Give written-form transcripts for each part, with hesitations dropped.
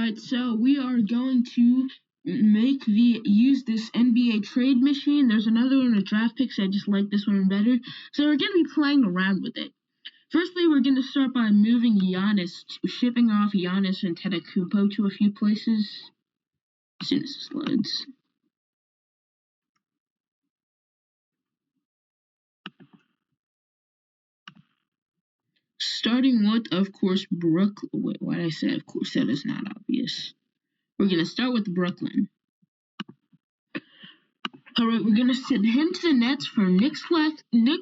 Alright, so we are going to use this NBA trade machine. There's another one with draft picks. I just like this one better. So we're gonna be playing around with it. Firstly, we're gonna start by shipping off Giannis and Antetokounmpo to a few places. As soon as this loads. Starting with, of course, Brooklyn. Wait, why did I say of course? That is not obvious. We're going to start with Brooklyn. Alright, we're going to send him to the Nets for Nick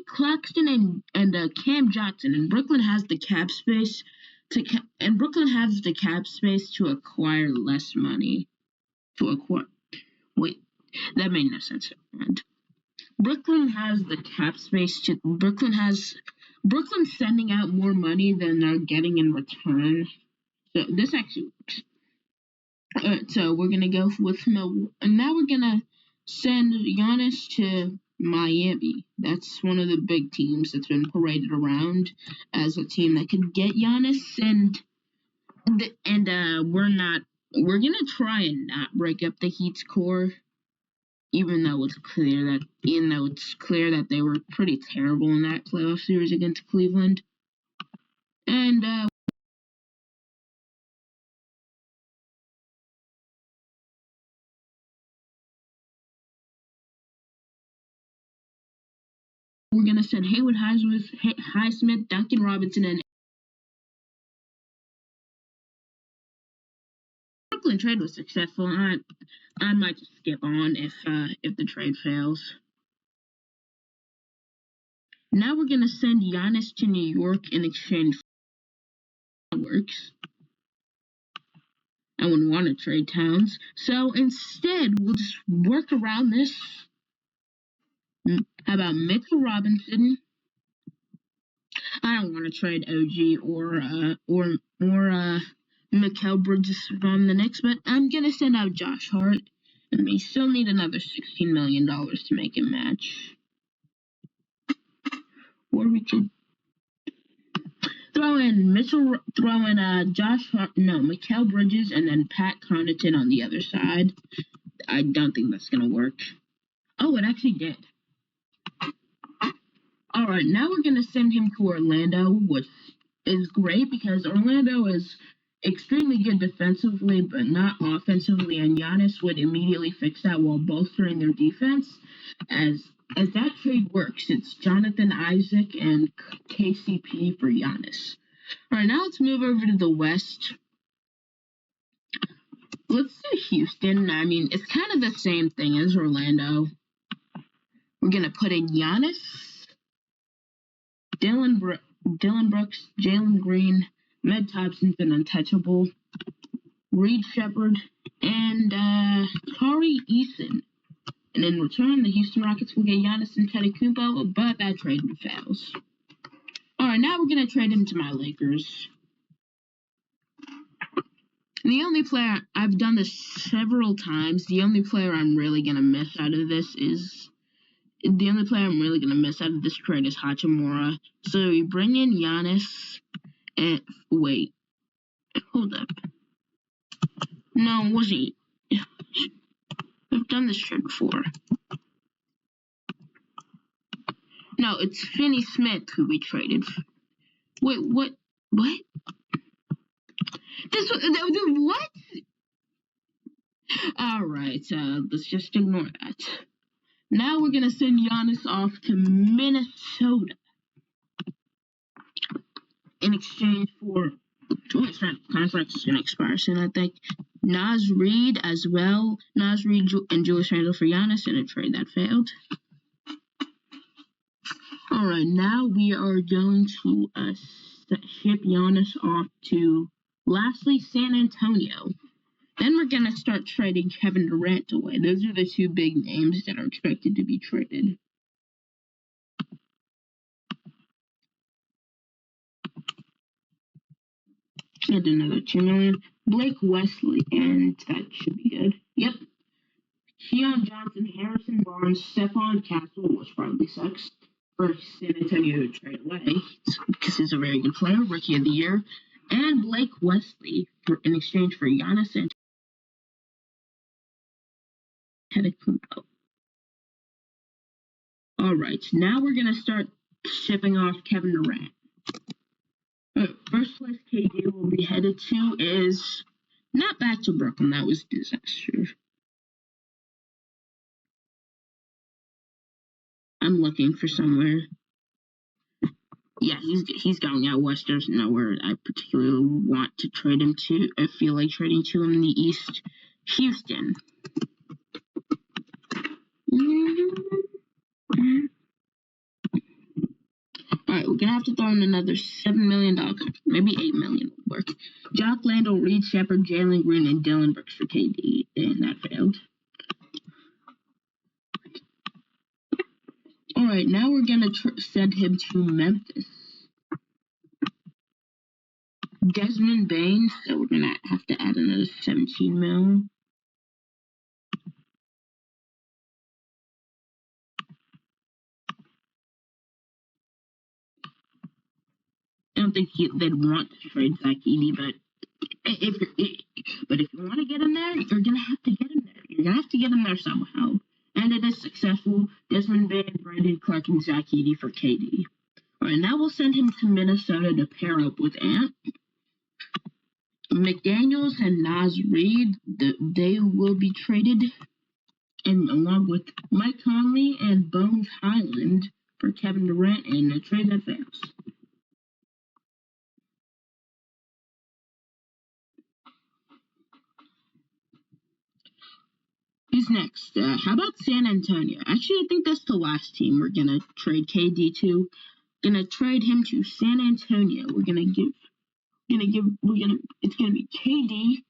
Claxton and Cam Johnson. And Brooklyn has the cap space to acquire less money. Wait, that made no sense. Brooklyn has the cap space to Brooklyn's sending out more money than they're getting in return. So this actually works. So we're gonna go with and now we're gonna send Giannis to Miami. That's one of the big teams that's been paraded around as a team that could get Giannis, we're gonna try and not break up the Heat's core. Even though it's clear that they were pretty terrible in that playoff series against Cleveland. And we're going to send Haywood Highsmith, Duncan Robinson, and Brooklyn trade was successful. I might just skip on if the trade fails. Now we're going to send Giannis to New York in exchange for works. I wouldn't want to trade Towns. So instead, we'll just work around this. How about Mitchell Robinson? I don't want to trade OG or Mikal Bridges from the Knicks, but I'm going to send out Josh Hart. And we still need another $16 million to make it match. Or we could throw in Josh Hart, Mikal Bridges, and then Pat Connaughton on the other side. I don't think that's going to work. Oh, it actually did. Alright, now we're going to send him to Orlando, which is great because Orlando is extremely good defensively, but not offensively, and Giannis would immediately fix that while bolstering their defense. As that trade works, it's Jonathan Isaac and KCP for Giannis. Alright, now let's move over to the West. Let's do Houston. I mean, it's kind of the same thing as Orlando. We're going to put in Giannis, Dylan Brooks, Jalen Green, Med Thompson's an untouchable, Reed Shepard, and Tari Eason. And in return, the Houston Rockets will get Giannis and Antetokounmpo, but that trade fails. Alright, now we're going to trade him to my Lakers. The only player, I've done this several times, the only player I'm really going to miss out of this trade is Hachimura. So we bring in Giannis and wait. Hold up. No, it wasn't. I've done this trade before. No, it's Finney Smith who we traded. Wait, what? What? What? Alright, let's just ignore that. Now we're going to send Giannis off to Minnesota in exchange for his contract is going to expire soon, I think. Naz Reid as well. Naz Reid and Julius Randle for Giannis in a trade that failed. Alright, now we are going to ship Giannis off to, lastly, San Antonio. Then we're going to start trading Kevin Durant away. Those are the two big names that are expected to be traded. And another $2 million. Blake Wesley, and that should be good. Yep. Keon Johnson, Harrison Barnes, Stephon Castle, which probably sucks, for San Antonio to trade away because he's a very good player, rookie of the year. and Blake Wesley in exchange for Giannis and KD. All right, now we're gonna start shipping off Kevin Durant. First place KD will be headed to is not back to Brooklyn. That was a disaster. I'm looking for somewhere. Yeah, he's going out west. There's nowhere I particularly want to trade him to. I feel like trading to him in the East. Houston. Alright, we're gonna have to throw in another $7 million contract. Maybe $8 million would work. Jock Landale, Reed Shepard, Jalen Green, and Dylan Brooks for KD, and that failed. Alright, now we're gonna send him to Memphis. Desmond Bain, so we're gonna have to add another 17 mil. I don't think they'd want to trade Zach Edey, but if you want to get him there, you're gonna have to get him there. You're gonna have to get him there somehow. And it is successful. Desmond Bain, Brandon Clark, and Zach Edey for KD. Alright, now we'll send him to Minnesota to pair up with Ant. McDaniels and Naz Reid, they will be traded, and along with Mike Conley and Bones Highland for Kevin Durant in a trade that fails. Who's next? How about San Antonio? Actually, I think that's the last team we're gonna trade KD to. Gonna trade him to San Antonio. It's gonna be KD.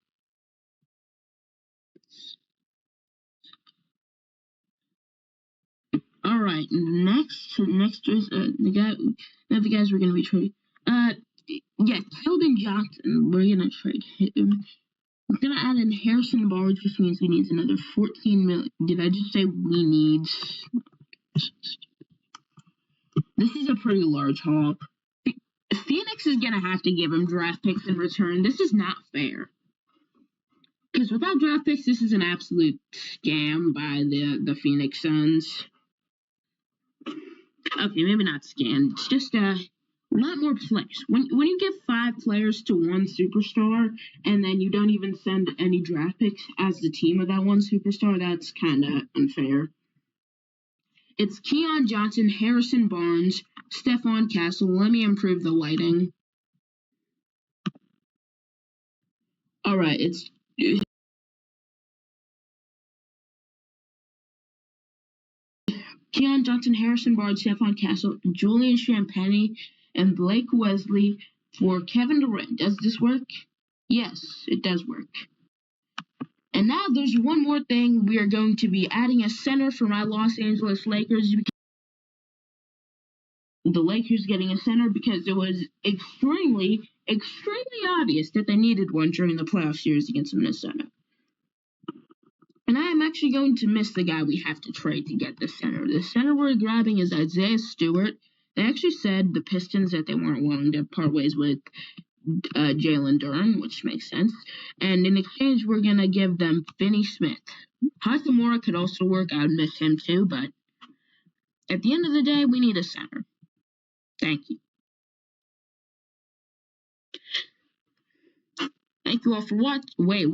All right, next is the guys we're gonna be trading. Keldon Johnson. We're gonna trade him. We're gonna add in Harrison Barnes, which means we need another 14 million. Did I just say we need? This is a pretty large haul. Phoenix is gonna have to give him draft picks in return. This is not fair. Because without draft picks, this is an absolute scam by the Phoenix Suns. Okay, maybe not scam. It's just a lot more players. When you give 5 players to one superstar, and then you don't even send any draft picks as the team of that one superstar, that's kind of unfair. It's Keon Johnson, Harrison Barnes, Stephon Castle. Let me improve the lighting. All right, it's Keon Johnson, Harrison Barnes, Stephon Castle, Julian Champagnie, and Blake Wesley for Kevin Durant. Does this work? Yes, it does work. And now there's one more thing. We are going to be adding a center for my Los Angeles Lakers. The Lakers getting a center because it was extremely obvious that they needed one during the playoff series against Minnesota. And I am actually going to miss the guy we have to trade to get the center. The center we're grabbing is Isaiah Stewart. They actually said, the Pistons, that they weren't willing to part ways with Jalen Duren, which makes sense. And in exchange, we're going to give them Finney Smith. Hachimura could also work. I would miss him too, but at the end of the day, we need a center. Thank you. Thank you all for watching. Wait.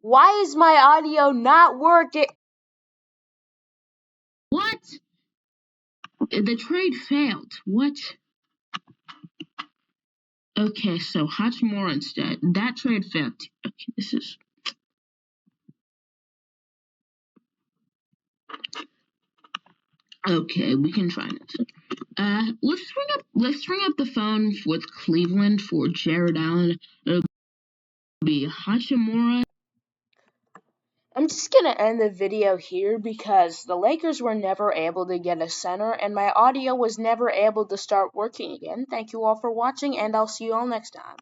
Why is my audio not working? What? The trade failed. What? Okay, so Hachimura instead. That trade failed. Okay, this is... Okay, we can try this. Let's bring up the phone with Cleveland for Jared Allen. It'll be Hachimura. I'm just gonna end the video here because the Lakers were never able to get a center and my audio was never able to start working again. Thank you all for watching and I'll see you all next time.